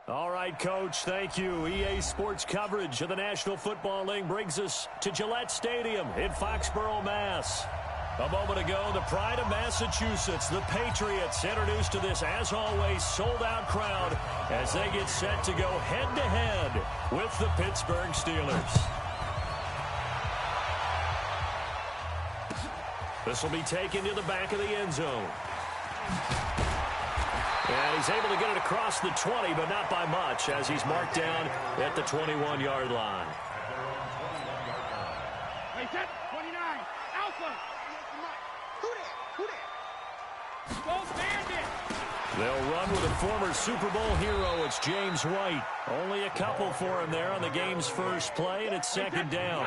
All right, Coach, thank you. EA Sports coverage of the National Football League brings us to Gillette Stadium in Foxborough, Mass. A moment ago, the pride of Massachusetts, the Patriots, introduced to this, as always, sold-out crowd as they get set to go head-to-head with the Pittsburgh Steelers. This will be taken to the back of the end zone. And he's able to get it across the 20, but not by much, as he's marked down at the 21-yard line. Hey, set, 29, Alpha. Who that? Go stand it. They'll run with a former Super Bowl hero. It's James White. Only a couple for him there on the game's first play, and it's second down.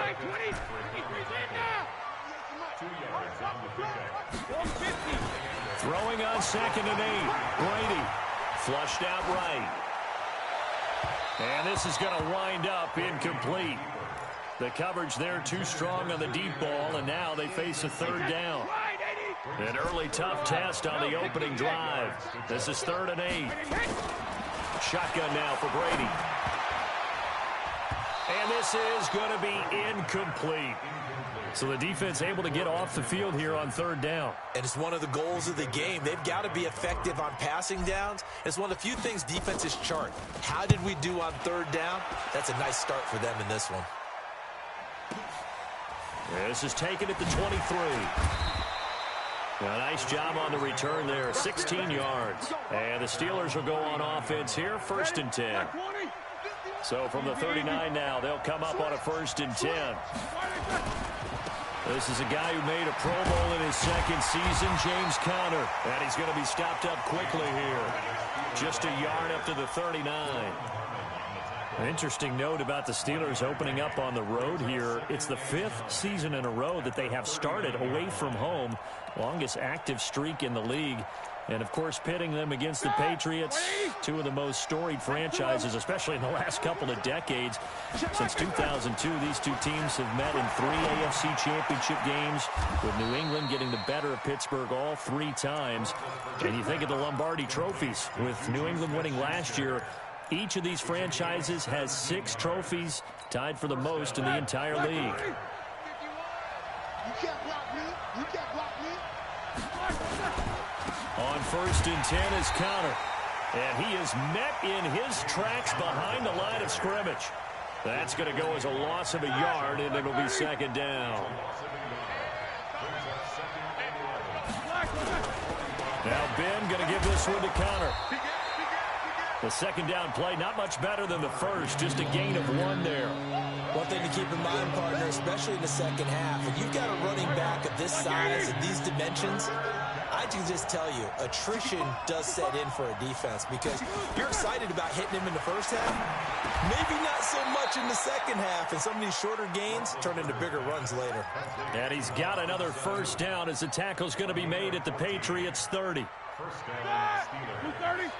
Throwing on 2nd and 8. Brady flushed out right. And this is going to wind up incomplete. The coverage there too strong on the deep ball, and now they face a third down. An early tough test on the opening drive. This is 3rd and 8. Shotgun now for Brady. And this is going to be incomplete. So the defense able to get off the field here on 3rd down. And it's one of the goals of the game. They've got to be effective on passing downs. It's one of the few things defenses chart. How did we do on 3rd down? That's a nice start for them in this one. This is taken at the 23. A nice job on the return there, 16 yards. And the Steelers will go on offense here, 1st and 10. So from the 39 now, they'll come up on a 1st and 10. This is a guy who made a Pro Bowl in his 2nd season, James Conner. And he's going to be stopped up quickly here. Just a yard up to the 39. An interesting note about the Steelers opening up on the road here. It's the 5th season in a row that they have started away from home. Longest active streak in the league. And, of course, pitting them against the Patriots, two of the most storied franchises, especially in the last couple of decades. Since 2002, these two teams have met in 3 AFC championship games, with New England getting the better of Pittsburgh all 3 times. And you think of the Lombardi trophies, with New England winning last year. Each of these franchises has 6 trophies, tied for the most in the entire league. You can't block me. You can't block me. On 1st and 10 is Conner. And he is met in his tracks behind the line of scrimmage. That's going to go as a loss of a yard, and it'll be 2nd down. Now Ben going to give this one to Conner. The 2nd down play, not much better than the first, just a gain of 1 there. One thing to keep in mind, partner, especially in the second half, if you've got a running back of this size and these dimensions, I can just tell you, attrition does set in for a defense because you're excited about hitting him in the first half, maybe not so much in the second half, and some of these shorter gains turn into bigger runs later. And he's got another 1st down as the tackle's going to be made at the Patriots 30. 230.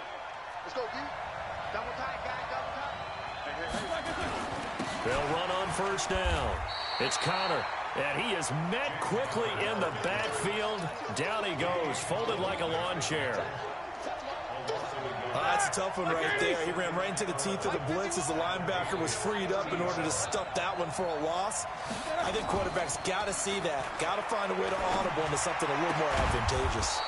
Let's go, D. Double tight, guys, double tight. They'll run on 1st down. It's Conner, and he is met quickly in the backfield. Down he goes, folded like a lawn chair. That's a tough one right there. He ran right into the teeth of the blitz as the linebacker was freed up in order to stuff that one for a loss. I think quarterbacks got to see that. Got to find a way to audible into something a little more advantageous.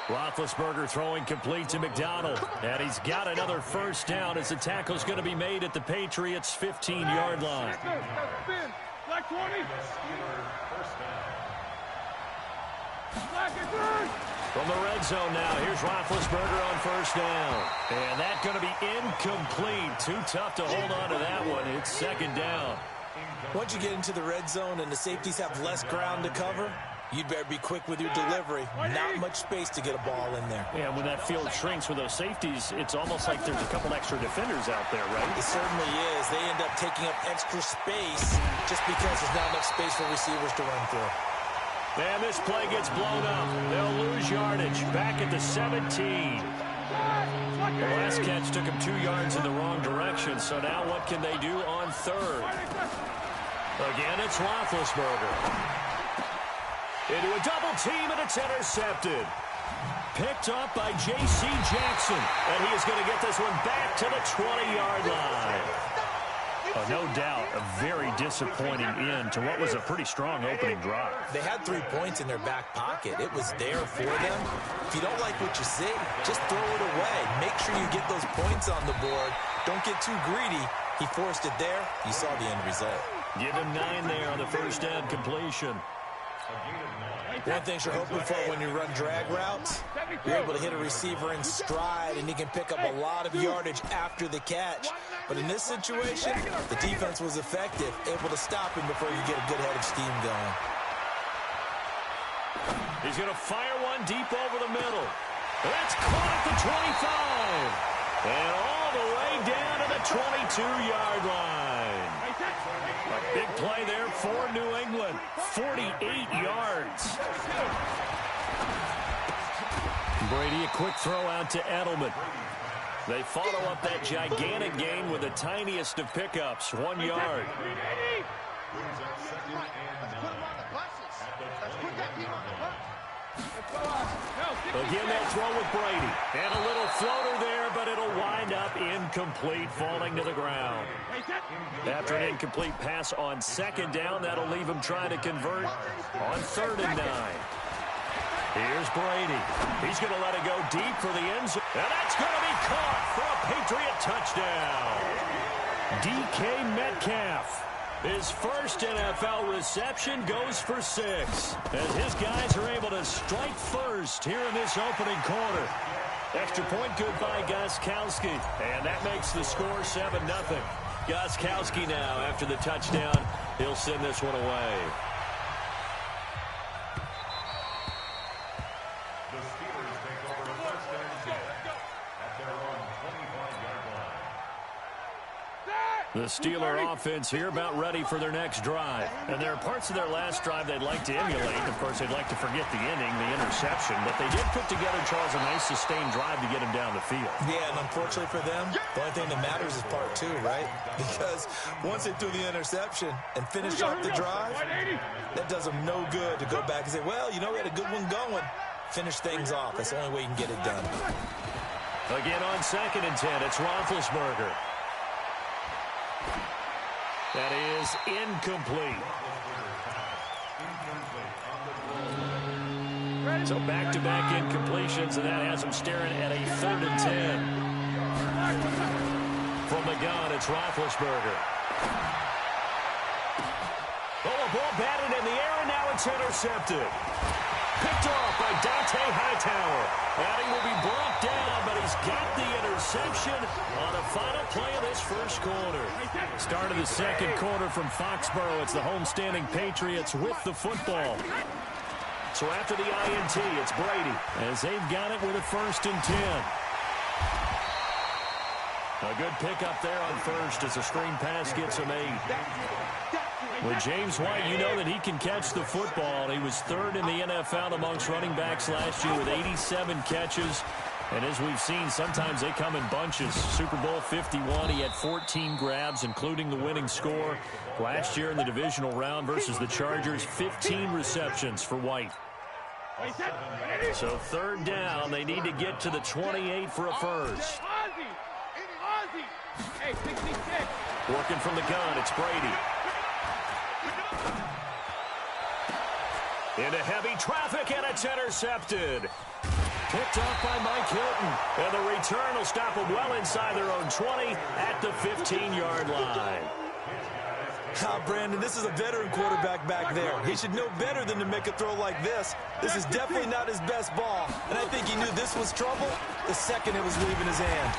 Roethlisberger throwing complete to McDonald. And he's got another 1st down as the tackle's going to be made at the Patriots' 15-yard line. Black 20. From the red zone now, here's Roethlisberger on 1st down. And that's going to be incomplete. Too tough to hold on to that one. It's 2nd down. Once you get into the red zone and the safeties have less ground to cover, you'd better be quick with your delivery. Not much space to get a ball in there. Yeah, when that field shrinks with those safeties, it's almost like there's a couple extra defenders out there, right? It certainly is. They end up taking up extra space just because there's not enough space for receivers to run through. And this play gets blown up. They'll lose yardage. Back at the 17. The last catch took him 2 yards in the wrong direction, so now what can they do on 3rd? Again, it's Roethlisberger. Into a double team, and it's intercepted. picked up by J.C. Jackson. And he is going to get this one back to the 20-yard line. No doubt, a very disappointing end to what was a pretty strong opening drive. They had 3 points in their back pocket. It was there for them. If you don't like what you see, just throw it away. Make sure you get those points on the board. Don't get too greedy. He forced it there. You saw the end result. Give him 9 there on the first down completion. One thing you're hoping for when you run drag routes, you're able to hit a receiver in stride, and he can pick up a lot of yardage after the catch. But in this situation, the defense was effective, able to stop him before you get a good head of steam going. He's going to fire one deep over the middle. That's caught at the 25. And all the way down to the 22-yard line. A big play there for New England. 48 yards. Brady, a quick throw out to Edelman. They follow up that gigantic gain with the tiniest of pickups, 1 yard. Again, they'll throw with Brady. And a little floater there, but it'll wind up incomplete, falling to the ground. After an incomplete pass on second down, that'll leave him trying to convert on 3rd and 9. Here's Brady. He's going to let it go deep for the end zone. And that's going to be caught for a Patriot touchdown. DK Metcalf. His first NFL reception goes for 6. As his guys are able to strike first here in this opening quarter. Extra point good by Gostkowski. And that makes the score 7-0. Gostkowski now, after the touchdown, he'll send this one away. The Steeler offense here about ready for their next drive. And there are parts of their last drive they'd like to emulate. Of course, they'd like to forget the inning, the interception. But they did put together, Charles, a nice sustained drive to get him down the field. Yeah, and unfortunately for them, the only thing that matters is part 2, right? Because once they threw the interception and finished off the drive, that does them no good to go back and say, well, you know, we had a good one going. Finish things off. That's the only way you can get it done. Again on 2nd and 10, it's Roethlisberger. That is incomplete. So back-to-back incompletions, and that has him staring at a 3rd and 10. From the gun, it's Roethlisberger. Oh, a ball batted in the air, and now it's intercepted. Picked off by Dante Hightower. And he will be brought down, but he's got the interception on the final play of this first quarter. Start of the second quarter from Foxborough. It's the homestanding Patriots with the football. So after the INT, it's Brady, as they've got it with a 1st and 10. A good pickup there on first as the screen pass gets him 8. With James White, you know that he can catch the football. He was 3rd in the NFL amongst running backs last year with 87 catches. And as we've seen, sometimes they come in bunches. Super Bowl 51, he had 14 grabs, including the winning score. Last year in the divisional round versus the Chargers, 15 receptions for White. So 3rd down, they need to get to the 28 for a first. Working from the gun, it's Brady. Into heavy traffic, and it's intercepted. Picked off by Mike Hilton. And the return will stop them well inside their own 20 at the 15-yard line. Brandon, this is a veteran quarterback back there. He should know better than to make a throw like this. This is definitely not his best ball. And I think he knew this was trouble the second it was leaving his hand.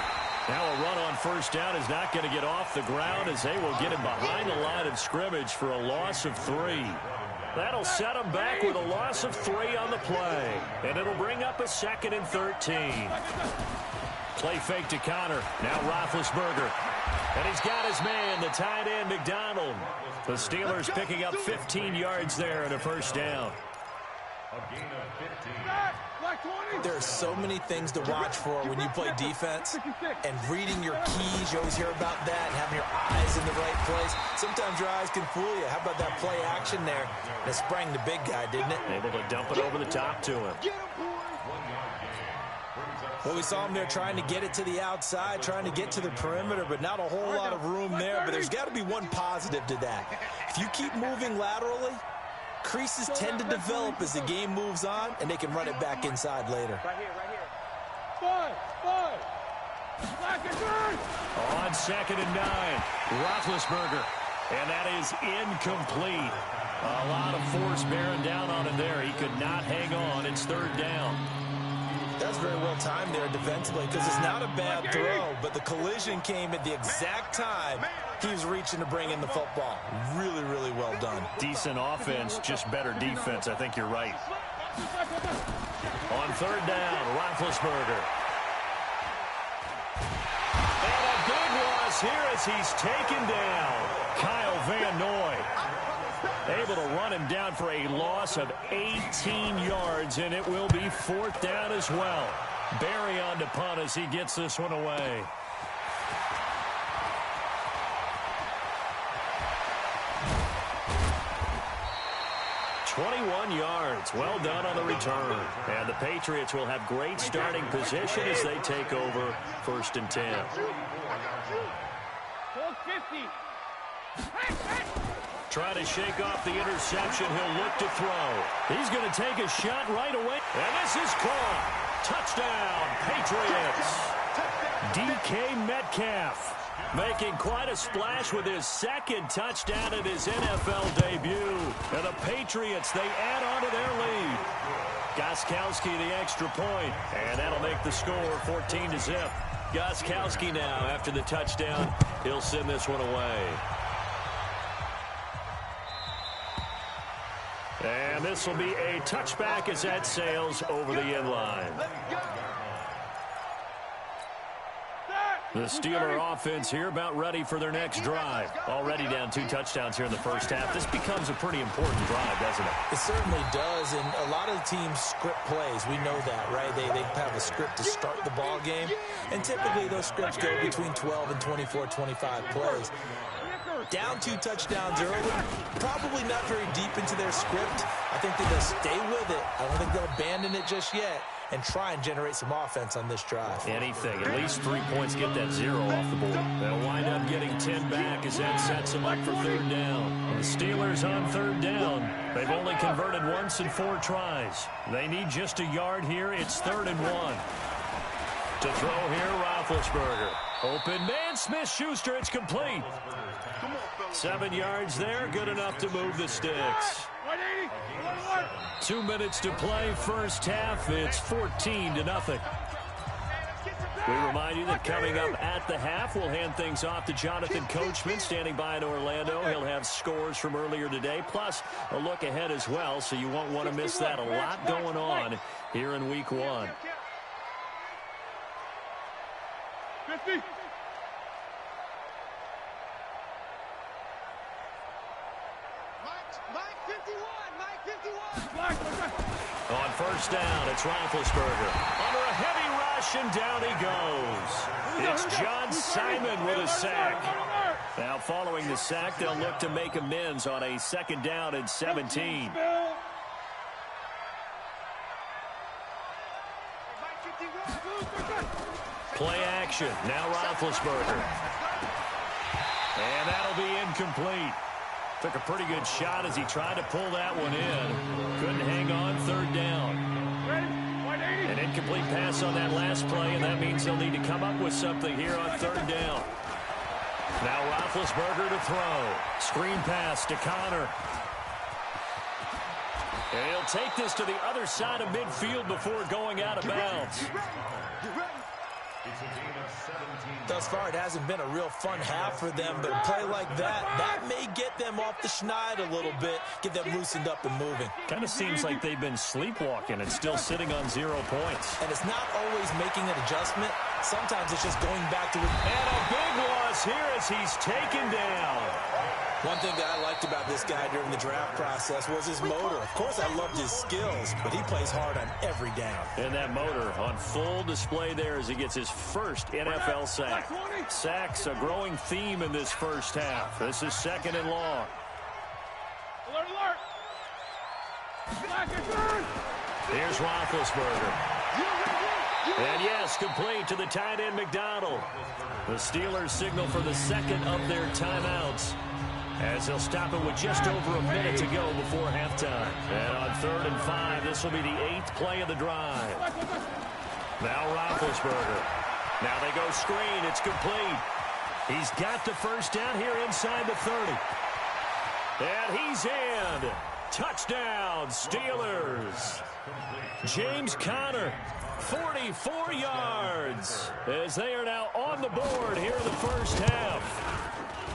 Now a run on first down is not going to get off the ground as they will get him behind the line of scrimmage for a loss of 3. That'll set him back with a loss of 3 on the play. And it'll bring up a 2nd and 13. Play fake to Connor. Now Roethlisberger. And he's got his man, the tight end, McDonald. The Steelers picking up 15 yards there and a first down. There are so many things to watch for when you play defense, and reading your keys, you always hear about that, and having your eyes in the right place. Sometimes your eyes can fool you. How about that play action there? And it sprang the big guy, didn't it? Able to dump it over the top to him. Well, we saw him there trying to get it to the outside, trying to get to the perimeter, but not a whole lot of room there. But there's got to be one positive to that. If you keep moving laterally, creases tend to develop as the game moves on, and they can run it back inside later. Right here, right here. Five. On 2nd and 9, Roethlisberger. And that is incomplete. A lot of force bearing down on him there. He could not hang on. It's 3rd down. That's very well timed there defensively because it's not a bad throw, but the collision came at the exact time he was reaching to bring in the football. Really, really well done. Decent offense, just better defense. I think you're right. On 3rd down, Roethlisberger. And a big loss here as he's taken down. Kyle Van Noy able to run him down for a loss of 18 yards, and it will be 4th down as well. Barry on to punt as he gets this one away. $21 yards. Well done on the return. And the Patriots will have great starting position as they take over 1st and 10. 50. Trying to shake off the interception. He'll look to throw. He's going to take a shot right away. And this is caught. Touchdown, Patriots. DK Metcalf making quite a splash with his 2nd touchdown in his NFL debut. And the Patriots, they add on to their lead. Gostkowski the extra point. And that'll make the score 14-0. Gostkowski now, after the touchdown, he'll send this one away. And this will be a touchback as that sails over the end line. The Steeler offense here about ready for their next drive. Already down 2 touchdowns here in the first half. This becomes a pretty important drive, doesn't it? It certainly does, and a lot of the teams script plays. We know that, right? They have a script to start the ball game, and typically those scripts go between 12 and 24, 25 plays. Down 2 touchdowns early, probably not very deep into their script. I think they'll stay with it. I don't think they'll abandon it just yet and try and generate some offense on this drive. Anything. At least 3 points, get that 0 off the board. They'll wind up getting 10 back as that sets them up for 3rd down. The Steelers on 3rd down. They've only converted once in 4 tries. They need just a yard here. It's 3rd and 1. To throw here, Roethlisberger. Open man, Smith-Schuster. It's complete. 7 yards there, good enough to move the sticks. 2 minutes to play, first half. It's 14-0. We remind you that coming up at the half, we'll hand things off to Jonathan Coachman, standing by in Orlando. He'll have scores from earlier today, plus a look ahead as well, so you won't want to miss that. A lot going on here in Week 1. 50. On 1st down, it's Roethlisberger. Under a heavy rush, and down he goes. It's John Simon with a sack. Now, following the sack, they'll look to make amends on a 2nd down and 17. Play action. Now Roethlisberger. And that'll be incomplete. Took a pretty good shot as he tried to pull that one in. Couldn't hang on, 3rd down. An incomplete pass on that last play, and that means they'll need to come up with something here on 3rd down. Now Roethlisberger to throw. Screen pass to Connor. And he'll take this to the other side of midfield before going out of bounds. Thus far, it hasn't been a real fun half for them, but a play like that may get them off the schneid a little bit, get them loosened up and moving. Kind of seems like they've been sleepwalking and still sitting on 0 points. And it's not always making an adjustment. Sometimes it's just going back to it. And a big loss here as he's taken down. One thing that I liked about this guy during the draft process was his motor. Of course, I loved his skills, but he plays hard on every down. And that motor on full display there as he gets his first NFL sack. Sacks, a growing theme in this first half. This is 2nd and long. Alert, alert. Here's Roethlisberger. And yes, complete to the tight end, McDonald. The Steelers signal for the second of their timeouts, as they'll stop it with just over a minute to go before halftime. And on 3rd and 5, this will be the 8th play of the drive. Now Roethlisberger. Now they go screen. It's complete. He's got the first down here inside the 30. And he's in. Touchdown, Steelers. James Conner, 44 yards, as they are now on the board here in the first half.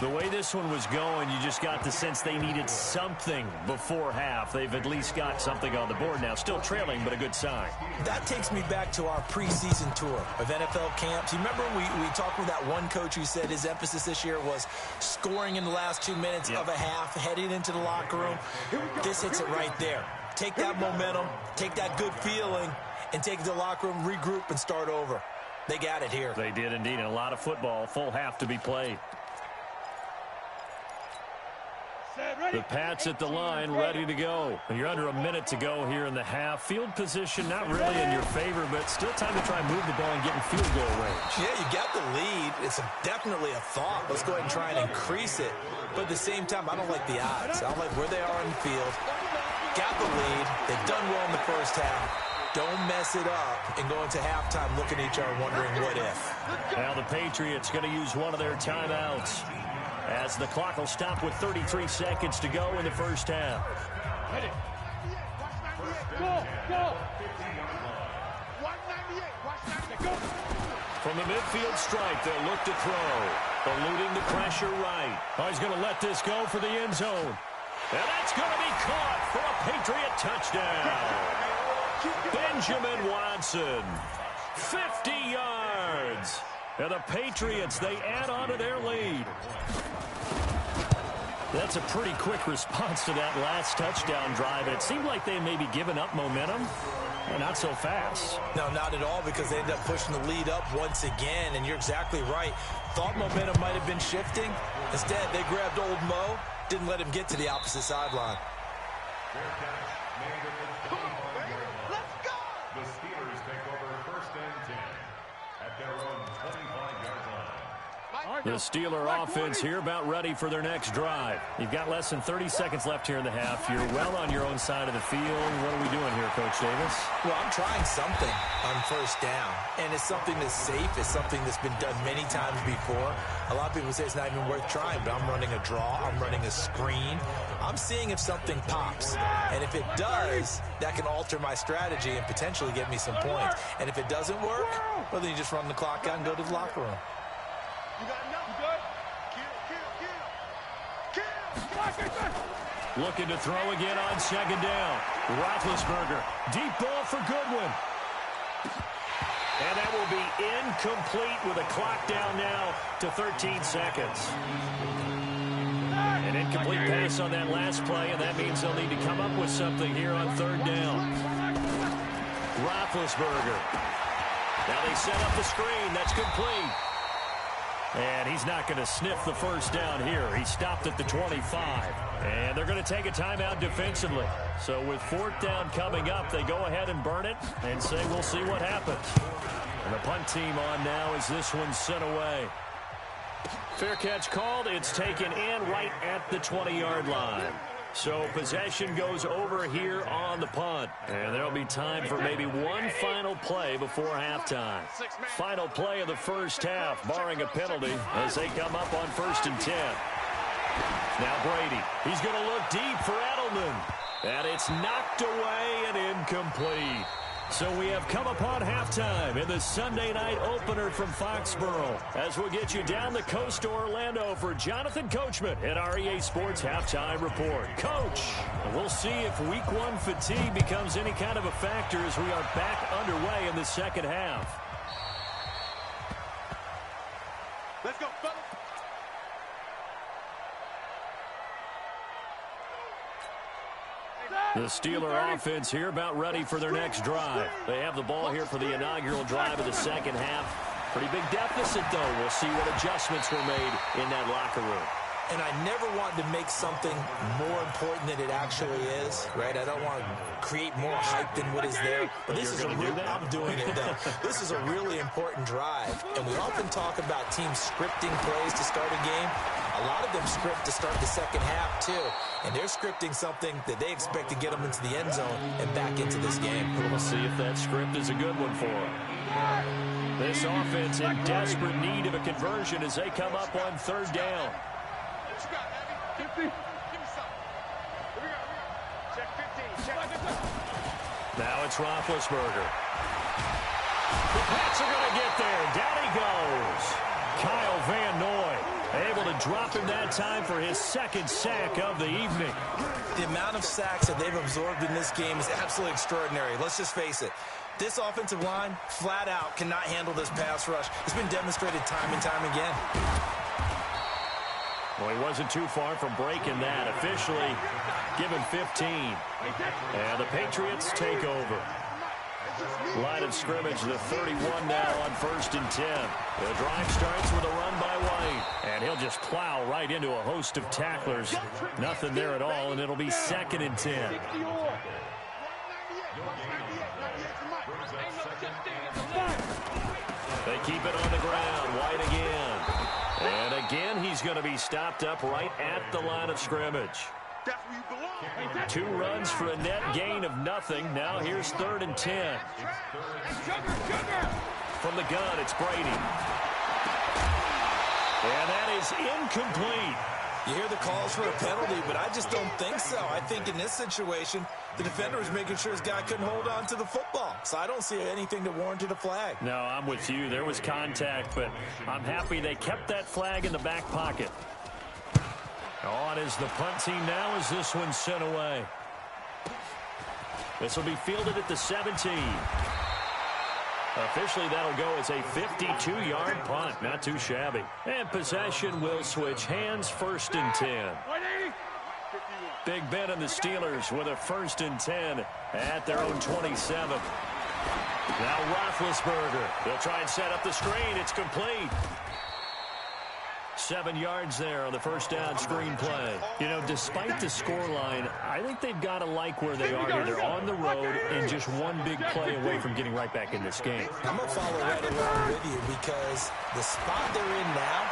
The way this one was going, you just got the sense they needed something before half. They've at least got something on the board now. Still trailing, but a good sign. That takes me back to our preseason tour of NFL camps. You remember we talked with that one coach who said his emphasis this year was scoring in the last 2 minutes of a half, heading into the locker room. This hits it right there. Take that momentum, take that good feeling, and take it to the locker room, regroup, and start over. They got it here. They did indeed, and a lot of football, full half to be played. The Pats at the line, ready to go. And you're under a minute to go here in the half. Field position not really in your favor, but still time to try and move the ball and get in field goal range. Yeah, you got the lead. It's definitely a thought. Let's go ahead and try and increase it. But at the same time, I don't like the odds. I don't like where they are in the field. Got the lead. They've done well in the first half. Don't mess it up and go into halftime looking at each other wondering what if. Now the Patriots going to use one of their timeouts, as the clock will stop with 33 seconds to go in the first half. From the midfield stripe, they'll look to throw. Eluding the pressure right. Oh, he's going to let this go for the end zone. And that's going to be caught for a Patriot touchdown. Benjamin Watson, 50 yards. And the Patriots, they add on to their lead. That's a pretty quick response to that last touchdown drive. It seemed like they may be giving up momentum. Well, not so fast. No, not at all, because they end up pushing the lead up once again, and you're exactly right. Thought momentum might have been shifting. Instead, they grabbed old Mo, didn't let him get to the opposite sideline. Let's go! The Steelers take over 1st and 10 at their own 25-yard line. The Steeler offense here about ready for their next drive. You've got less than 30 seconds left here in the half. You're well on your own side of the field. What are we doing here, Coach Davis? Well, I'm trying something on first down, and it's something that's safe. It's something that's been done many times before. A lot of people say it's not even worth trying, but I'm running a draw. I'm running a screen. I'm seeing if something pops, and if it does, that can alter my strategy and potentially get me some points. And if it doesn't work, well, then you just run the clock out and go to the locker room. You got enough? You good? Kill. Looking to throw again on 2nd down. Roethlisberger, deep ball for Goodwin. And that will be incomplete with a clock down now to 13 seconds. An incomplete pass on that last play, and that means they'll need to come up with something here on 3rd down. Roethlisberger. Now they set up the screen. That's complete. And he's not going to sniff the first down here. He stopped at the 25. And they're going to take a timeout defensively. So with 4th down coming up, they go ahead and burn it and say we'll see what happens. And the punt team on now as this one's sent away. Fair catch called. It's taken in right at the 20-yard line. So possession goes over here on the punt. And there'll be time for maybe one final play before halftime. Final play of the first half, barring a penalty, as they come up on 1st and 10. Now Brady. He's going to look deep for Edelman. And it's knocked away and incomplete. So we have come upon halftime in the Sunday night opener from Foxborough, as we'll get you down the coast to Orlando for Jonathan Coachman at our EA Sports Halftime Report. Coach, we'll see if Week 1 fatigue becomes any kind of a factor as we are back underway in the second half. Let's go, fellas. The Steeler offense here about ready for their next drive. They have the ball here for the inaugural drive of the second half. Pretty big deficit, though. We'll see what adjustments were made in that locker room. and I never want to make something more important than it actually is, right? I don't want to create more hype than what is there. But this is I'm doing it, though. This is a really important drive, and we often talk about teams scripting plays to start a game. A lot of them script to start the second half, too, and they're scripting something that they expect to get them into the end zone and back into this game. We'll see if that script is a good one for them. This offense in desperate need of a conversion as they come up on third down. Now it's Roethlisberger. The Pats are going to get there. Down he goes. Kyle Van Noy able to drop him that time for his second sack of the evening. The amount of sacks that they've absorbed in this game is absolutely extraordinary. Let's just face it. This offensive line, flat out, cannot handle this pass rush. It's been demonstrated time and time again. Well, he wasn't too far from breaking that. Officially given 15. And the Patriots take over. Line of scrimmage, the 31 now on 1st and 10. The drive starts with a run by White. And he'll just plow right into a host of tacklers. Nothing there at all, and it'll be 2nd and 10. They keep it on the ground. White again. And again, he's going to be stopped up right at the line of scrimmage. 2 runs for a net gain of nothing. Now here's 3rd and 10. From the gun, it's Brady. And that is incomplete. You hear the calls for a penalty, but I just don't think so. I think in this situation, the defender was making sure his guy couldn't hold on to the football. So I don't see anything that warranted a flag. No, I'm with you. There was contact, but I'm happy they kept that flag in the back pocket. On is the punt team now as this one's sent away. This will be fielded at the 17. Officially, that'll go as a 52-yard punt. Not too shabby. And possession will switch hands, 1st and 10. Big Ben and the Steelers with a 1st and 10 at their own 27. Now Roethlisberger. They'll try and set up the screen. It's complete. 7 yards there on the first down screen play. You know, despite the scoreline, I think they've got to like where they are here. They're on the road and just one big play away from getting right back in this game. I'm going to follow right along with you because the spot they're in now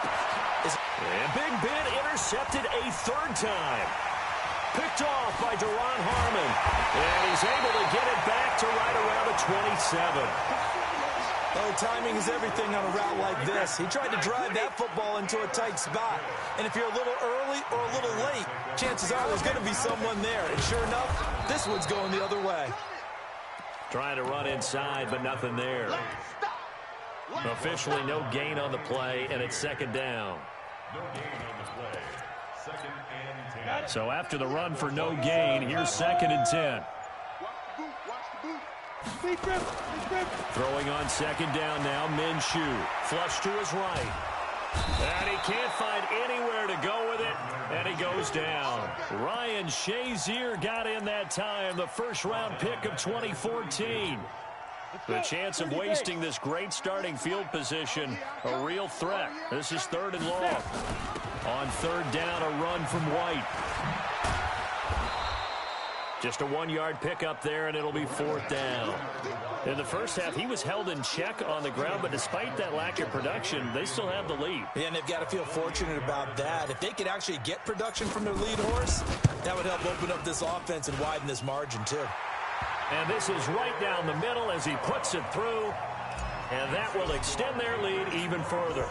is... And Big Ben intercepted a 3rd time. Picked off by Duron Harmon. And he's able to get it back to right around the 27. Oh, timing is everything on a route like this. He tried to drive that football into a tight spot. And if you're a little early or a little late, chances are there's going to be someone there. And sure enough, this one's going the other way. Trying to run inside, but nothing there. Officially no gain on the play, and it's 2nd down. No gain on the play. 2nd and 10. So after the run for no gain, here's 2nd and 10. Throwing on 2nd down now, Minshew. Flush to his right. And he can't find anywhere to go with it, and he goes down. Ryan Shazier got in that time, the 1st-round pick of 2014. The chance of wasting this great starting field position, a real threat. This is 3rd and long. On 3rd down, a run from White. Just a 1-yard pickup there, and it'll be 4th down. In the first half, he was held in check on the ground, but despite that lack of production, they still have the lead. Yeah, and they've got to feel fortunate about that. If they could actually get production from their lead horse, that would help open up this offense and widen this margin, too. And this is right down the middle as he puts it through, and that will extend their lead even further.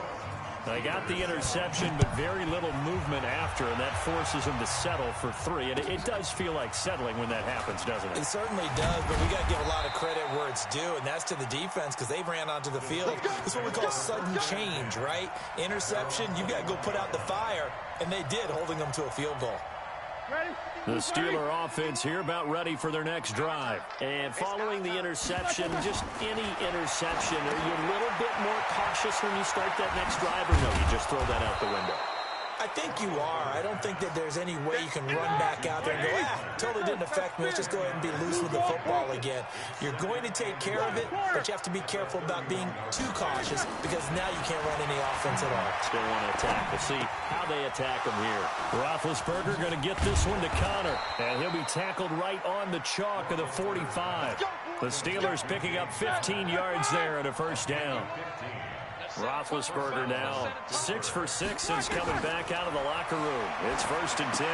They got the interception, but very little movement after, and that forces them to settle for 3. And it does feel like settling when that happens, doesn't it? It certainly does, but we got to give a lot of credit where it's due, and that's to the defense because they ran onto the field. It's what we call sudden change, right? Interception, you got to go put out the fire, and they did, holding them to a field goal. The Steeler offense here about ready for their next drive. And following the interception, just any interception, are you a little bit more cautious when you start that next drive, or no, you just throw that out the window? I think you are. I don't think that there's any way you can run back out there and go, totally didn't affect me. Let's just go ahead and be loose with the football again. You're going to take care of it, but you have to be careful about being too cautious because now you can't run any offense at all. Still want to attack. We'll see how they attack him here. Roethlisberger going to get this one to Connor, and he'll be tackled right on the chalk of the 45. The Steelers picking up 15 yards there and a first down. Roethlisberger now 6 for 6 since coming back out of the locker room. It's 1st and 10.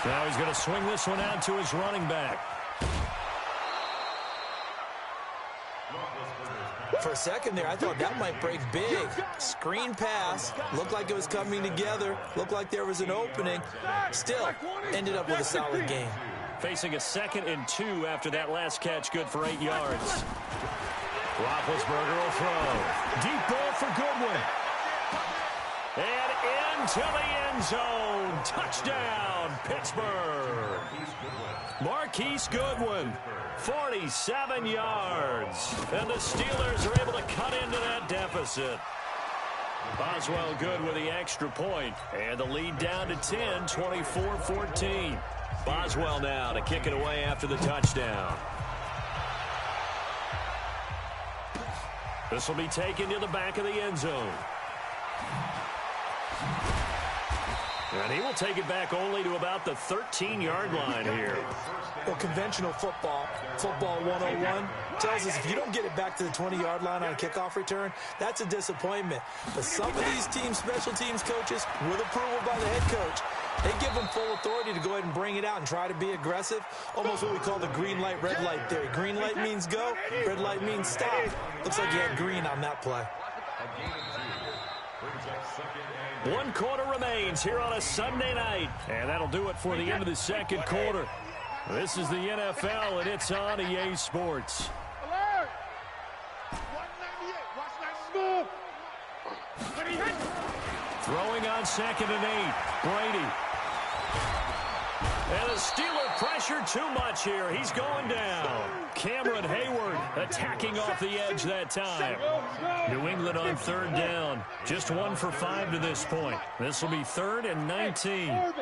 Now he's going to swing this one out to his running back. For a second there, I thought that might break big. Screen pass. Looked like it was coming together. Looked like there was an opening. Still, ended up with a solid game. Facing a 2nd and 2 after that last catch, good for 8 yards. Roethlisberger will throw. Deep ball for Goodwin. And into the end zone. Touchdown, Pittsburgh. Marquise Goodwin, 47 yards. And the Steelers are able to cut into that deficit. Boswell good with the extra point. And the lead down to 10, 24-14. Boswell now to kick it away after the touchdown. This will be taken to the back of the end zone. And he will take it back only to about the 13-yard line here. Well, conventional football 101, tells us if you don't get it back to the 20-yard line on a kickoff return, that's a disappointment. But some of these special teams coaches, with approval by the head coach, they give them full authority to go ahead and bring it out and try to be aggressive. Almost what we call the green light, red light theory. Green light means go, red light means stop. Looks like you had green on that play. 1 quarter remains here on a Sunday night. And that'll do it for the end of the 2nd quarter. This is the NFL, and it's on EA Sports. Alert! 198. Watch that move. When he hits. Throwing on 2nd and 8. Brady. And the Steeler pressure too much here. He's going down. Cameron Hayward attacking off the edge that time. New England on 3rd down. Just 1 for 5 to this point. This will be 3rd and 19.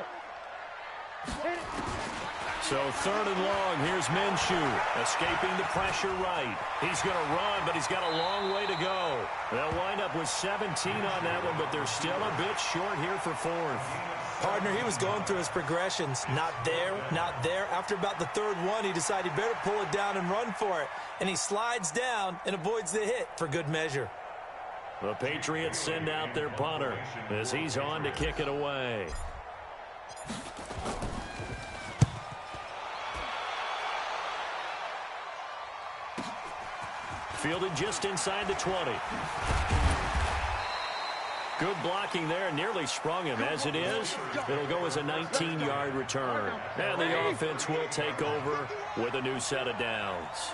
So 3rd and long. Here's Minshew escaping the pressure right. He's going to run, but he's got a long way to go. They'll wind up with 17 on that one, but they're still a bit short here for 4th. Partner, he was going through his progressions. Not there, not there. After about the 3rd one, he decided he better pull it down and run for it. And he slides down and avoids the hit for good measure. The Patriots send out their punter as he's on to kick it away. Fielded just inside the 20. Good blocking there, nearly sprung him. As it is, it'll go as a 19-yard return. And the offense will take over with a new set of downs.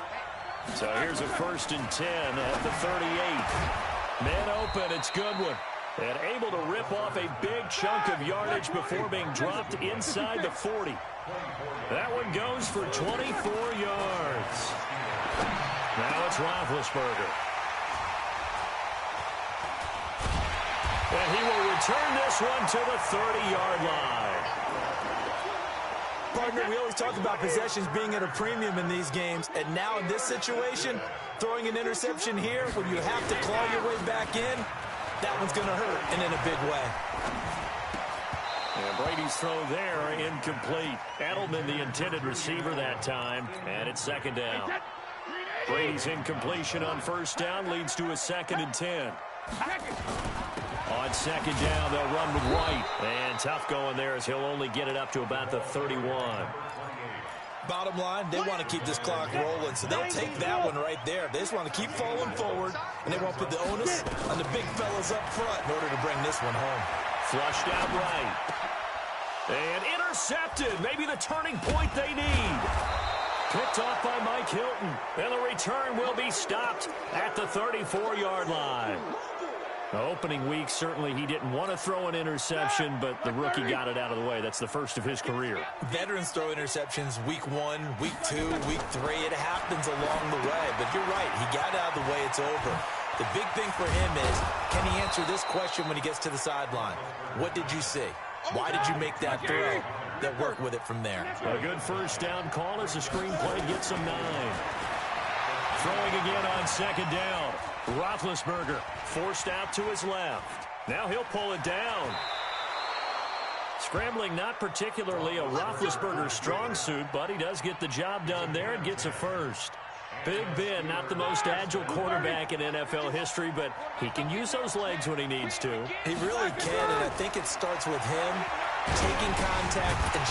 So here's a 1st and 10 at the 38. Man open, it's Goodwin. And able to rip off a big chunk of yardage before being dropped inside the 40. That one goes for 24 yards. Now it's Roethlisberger. And he will return this one to the 30-yard line. Partner, we always talk about possessions being at a premium in these games. And now in this situation, throwing an interception here when you have to claw your way back in, that one's going to hurt, and in a big way. And Brady's throw there incomplete. Edelman, the intended receiver that time, and it's 2nd down. Brady's incompletion on 1st down leads to a 2nd and 10. On 2nd down, they'll run with White. And tough going there as he'll only get it up to about the 31. Bottom line, they want to keep this clock rolling, so they'll take that one right there. They just want to keep falling forward, and they won't put the onus on the big fellas up front in order to bring this one home. Flushed out right. And intercepted. Maybe the turning point they need. Picked off by Mike Hilton. And the return will be stopped at the 34-yard line. The opening week, certainly he didn't want to throw an interception, but the rookie got it out of the way. That's the first of his career. Veterans throw interceptions week 1, week 2, week 3. It happens along the way. But you're right. He got out of the way. It's over. The big thing for him is, can he answer this question when he gets to the sideline? What did you see? Why did you make that throw? They'll work with it from there. A good first down call as the screenplay gets him 9. Throwing again on second down. Roethlisberger forced out to his left. Now he'll pull it down. Scrambling not particularly a Roethlisberger strong suit, but he does get the job done there and gets a first. Big Ben, not the most agile quarterback in NFL history, but he can use those legs when he needs to. He really can, and I think it starts with him taking contact and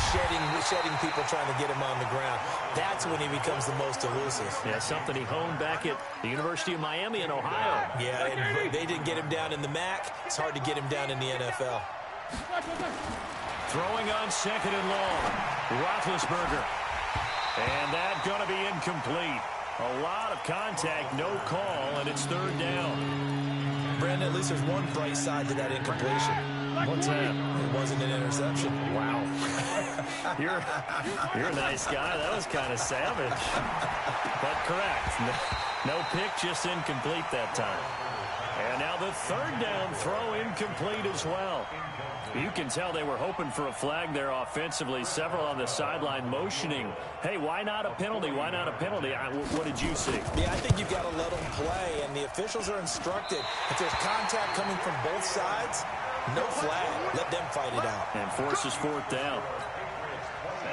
shedding people trying to get him on the ground. That's when he becomes the most elusive. Yeah, something he honed back at the University of Miami in Ohio. Yeah, and they didn't get him down in the MAC. It's hard to get him down in the NFL. Throwing on second and long. Roethlisberger. And that's going to be incomplete. A lot of contact, no call, and it's third down. Brandon, at least there's one bright side to that incompletion. What's that? It wasn't an interception. Wow. You're a nice guy. That was kind of savage. But correct. No pick, just incomplete that time. And now the third down throw incomplete as well. You can tell they were hoping for a flag there offensively. Several on the sideline motioning, hey, why not a penalty? Why not a penalty? What did you see? Yeah, I think you've got to let them play, and the officials are instructed. If there's contact coming from both sides, no flag. Let them fight it out. And forces fourth down.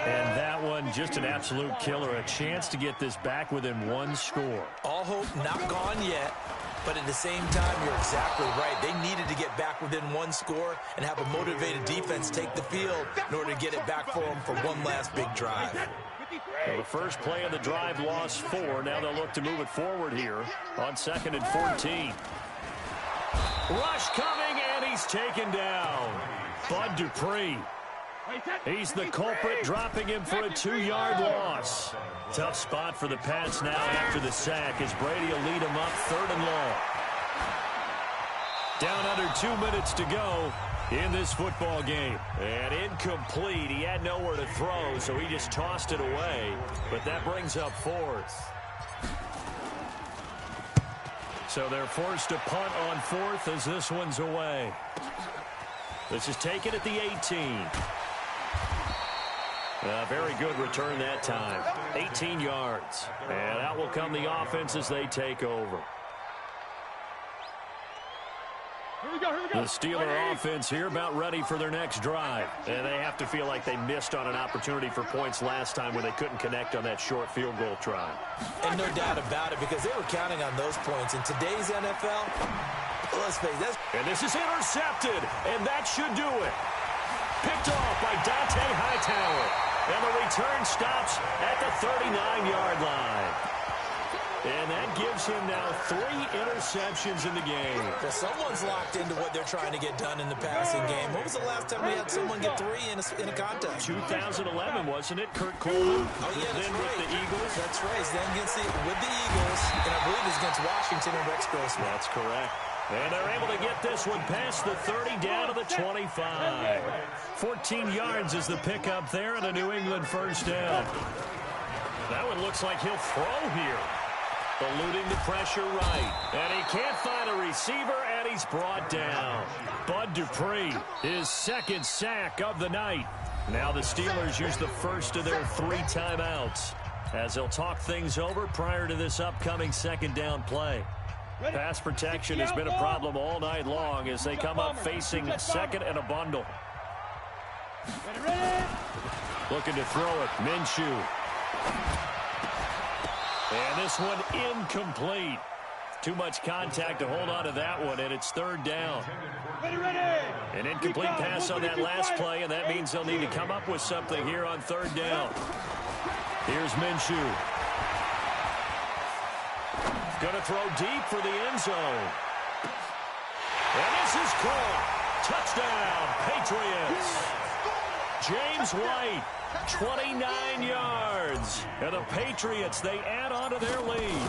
And that one, just an absolute killer. A chance to get this back within one score. All hope not gone yet. But at the same time, you're exactly right. They needed to get back within one score and have a motivated defense take the field in order to get it back for them for one last big drive. Well, the first play of the drive lost 4. Now they'll look to move it forward here on 2nd and 14. Rush coming, and he's taken down. Bud Dupree. He's the culprit, dropping him for a 2-yard loss. Tough spot for the Pats now after the sack as Brady will lead him up 3rd and long. Down under 2 minutes to go in this football game. And incomplete. He had nowhere to throw, so he just tossed it away. But that brings up 4th. So they're forced to punt on 4th as this one's away. This is taken at the 18. Very good return that time. 18 yards. And out will come the offense as they take over. The Steeler offense here about ready for their next drive. And they have to feel like they missed on an opportunity for points last time when they couldn't connect on that short field goal try. And no doubt about it, because they were counting on those points. In today's NFL, let's face it. And this is intercepted, and that should do it. Picked off by Dante Hightower. And the return stops at the 39-yard line. And that gives him now 3 interceptions in the game. Well, someone's locked into what they're trying to get done in the passing game. When was the last time we had someone get 3 in a contest? 2011, wasn't it? Kurt Coleman. Oh, yeah, that's then right. with the Eagles. That's right. Then with the Eagles, and I believe it's against Washington and Rex Grossman. That's correct. And they're able to get this one past the 30 down to the 25. 14 yards is the pickup there and a New England first down. That one looks like he'll throw here. Eluding the pressure right. And he can't find a receiver, and he's brought down. Bud Dupree, his 2nd sack of the night. Now the Steelers use the first of their 3 timeouts as they'll talk things over prior to this upcoming 2nd down play. Pass protection has been a problem all night long as they come up facing 2nd and a bundle. Looking to throw it. Minshew. And this one incomplete. Too much contact to hold on to that one, and it's 3rd down. An incomplete pass on that last play, and that means they'll need to come up with something here on 3rd down. Here's Minshew. Going to throw deep for the end zone. And this is caught. Touchdown, Patriots. James White, 29 yards. And the Patriots, they add on to their lead.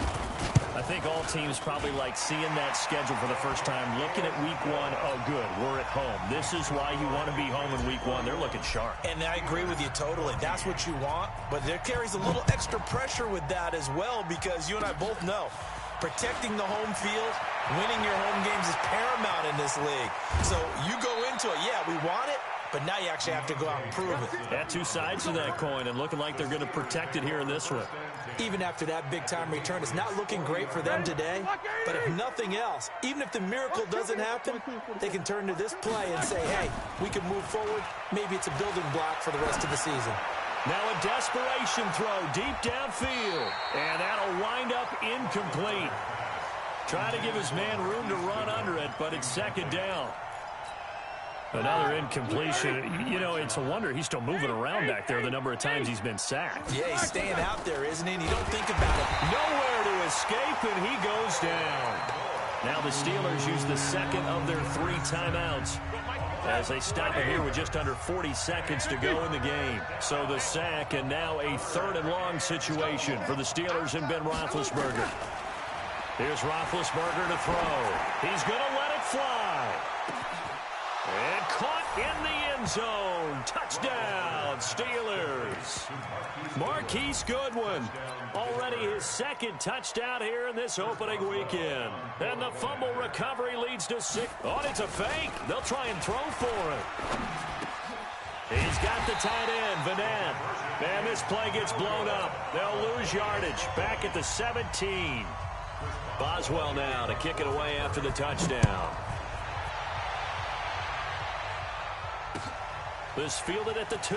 I think all teams probably like seeing that schedule for the first time, looking at week 1. Oh, good, we're at home. This is why you want to be home in week 1. They're looking sharp. And I agree with you totally. That's what you want. But there carries a little extra pressure with that as well, because you and I both know protecting the home field Winning your home games is paramount in this league. So you go into it, yeah, we want it, but now you actually have to go out and prove it. Yeah, two sides to that coin, and looking like they're going to protect it here in this one. Even after that big-time return, it's not looking great for them today. But if nothing else, even if the miracle doesn't happen, they can turn to this play and say, hey, we can move forward. Maybe it's a building block for the rest of the season. Now a desperation throw deep downfield, and that'll wind up incomplete. Trying to give his man room to run under it, but it's second down. Another incompletion. You know, it's a wonder he's still moving around back there the number of times he's been sacked. Yeah, he's staying out there, isn't he? And you don't think about it. Nowhere to escape, and he goes down. Now the Steelers use the second of their 3 timeouts as they stop it here with just under 40 seconds to go in the game. So the sack, and now a 3rd and long situation for the Steelers and Ben Roethlisberger. Here's Roethlisberger to throw. He's going to let it fly. And caught in the end zone. Touchdown, Steelers. Marquise Goodwin, already his 2nd touchdown here in this opening weekend. And the fumble recovery leads to 6. Oh, it's a fake. They'll try and throw for it. He's got the tight end, Vanette. And this play gets blown up. They'll lose yardage. Back at the 17. Boswell now to kick it away after the touchdown. This fielded at the 2.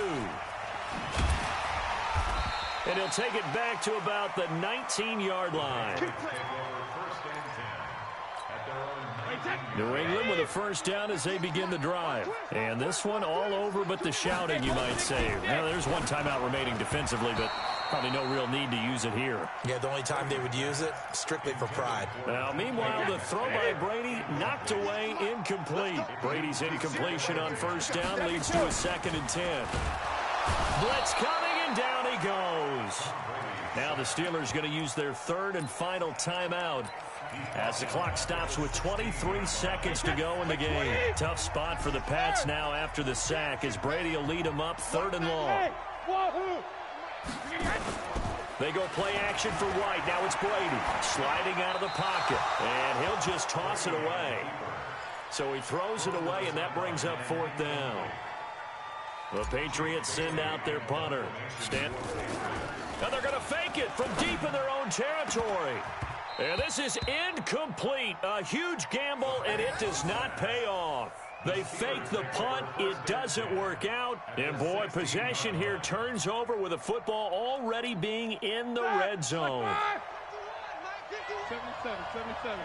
And he'll take it back to about the 19-yard line. New England with a first down as they begin the drive. And this one all over but the shouting, you might say. Now, there's one timeout remaining defensively, but probably no real need to use it here. Yeah, the only time they would use it, strictly for pride. Now, meanwhile, the throw by Brady knocked away, incomplete. Brady's incompletion on first down leads to a 2nd and 10. Blitz coming, and down he goes. Now the Steelers going to use their 3rd and final timeout as the clock stops with 23 seconds to go in the game. Tough spot for the Pats now after the sack as Brady will lead them up 3rd and long. They go play action for White. Now it's Brady sliding out of the pocket, and he'll just toss it away. So he throws it away, and that brings up 4th down. The Patriots send out their punter. And they're going to fake it from deep in their own territory. And this is incomplete. A huge gamble, and it does not pay off. They fake the punt. It doesn't work out. And, boy, possession here turns over with the football already being in the red zone. 77.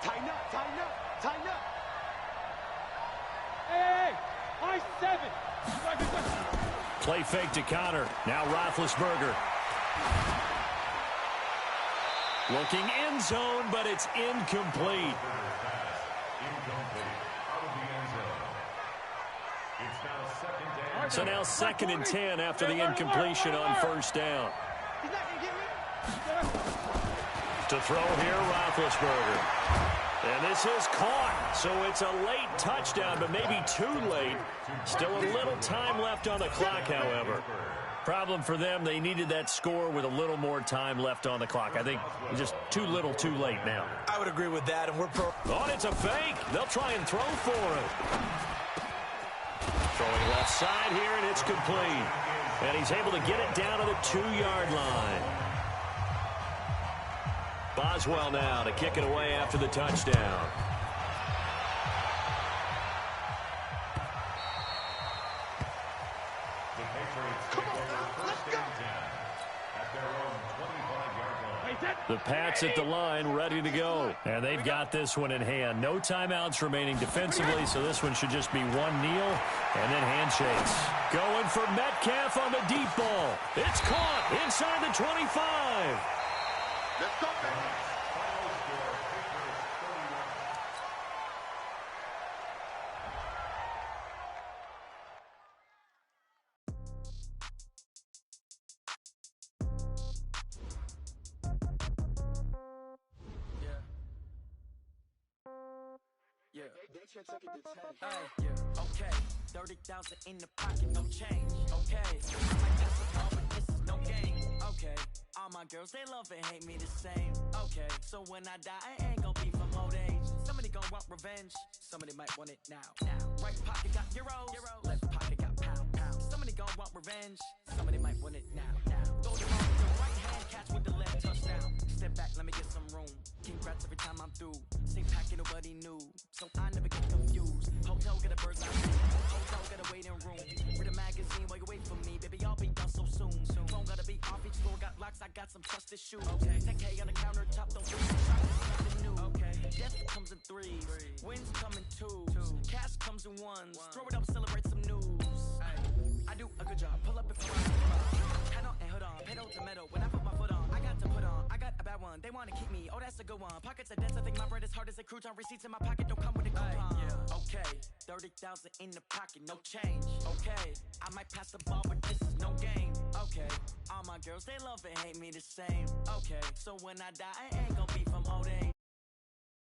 Tighten up. Hey, high 7. Play fake to Connor. Now Roethlisberger. Looking end zone, but it's incomplete. So now 2nd and 10 after the incompletion on first down. To throw here, Roethlisberger. And this is caught, so it's a late touchdown, but maybe too late. Still a little time left on the clock, however. Problem for them, they needed that score with a little more time left on the clock. I think just too little, too late now. I would agree with that, and we're Oh, it's a fake. They'll try and throw for it. Throwing left side here, and it's complete. And he's able to get it down to the 2-yard line. Boswell now to kick it away after the touchdown. The Pats at the line, ready to go. And they've got this one in hand. No timeouts remaining defensively, so this one should just be one kneel and then handshakes. Going for Metcalf on the deep ball. It's caught inside the 25. Let's go. Okay, 30,000 in the pocket, no change. Okay, I might get some more, but this is no game. Okay, all my girls, they love and hate me the same. Okay, so when I die, I ain't gon' be from old age. Somebody gon' want revenge, somebody might want it now. Right pocket got euros, left pocket got pounds. Somebody gon' want revenge, somebody might want it now. Throw the ball with the right hand, catch with the left, touchdown. Step back, let me get some room. Congrats every time I'm through. Same packet, nobody knew, so I never get confused. Hotel get a bird's eye view, hotel get a waiting room. Read a magazine while you wait for me, baby, I'll be done so soon. Phone gotta be off, each floor got locks, I got some trusted shoes. 10K on the countertop, don't lose nothing new. Death comes in threes, wins come in twos, cash comes in ones. Throw it up, celebrate some news. I do a good job, pull up and pull on. Head on and hood on, pedal to metal. When I put my foot on, I got to put on. I got a bad one, they wanna keep me, oh that's a good one. Pockets are dense, I think my bread is hard as a crouton. Receipts in my pocket don't come with a coupon. Okay, 30,000 in the pocket, no change. Okay, I might pass the ball, but this is no game. Okay, all my girls, they love and hate me the same. Okay, so when I die, I ain't gon' be from old age.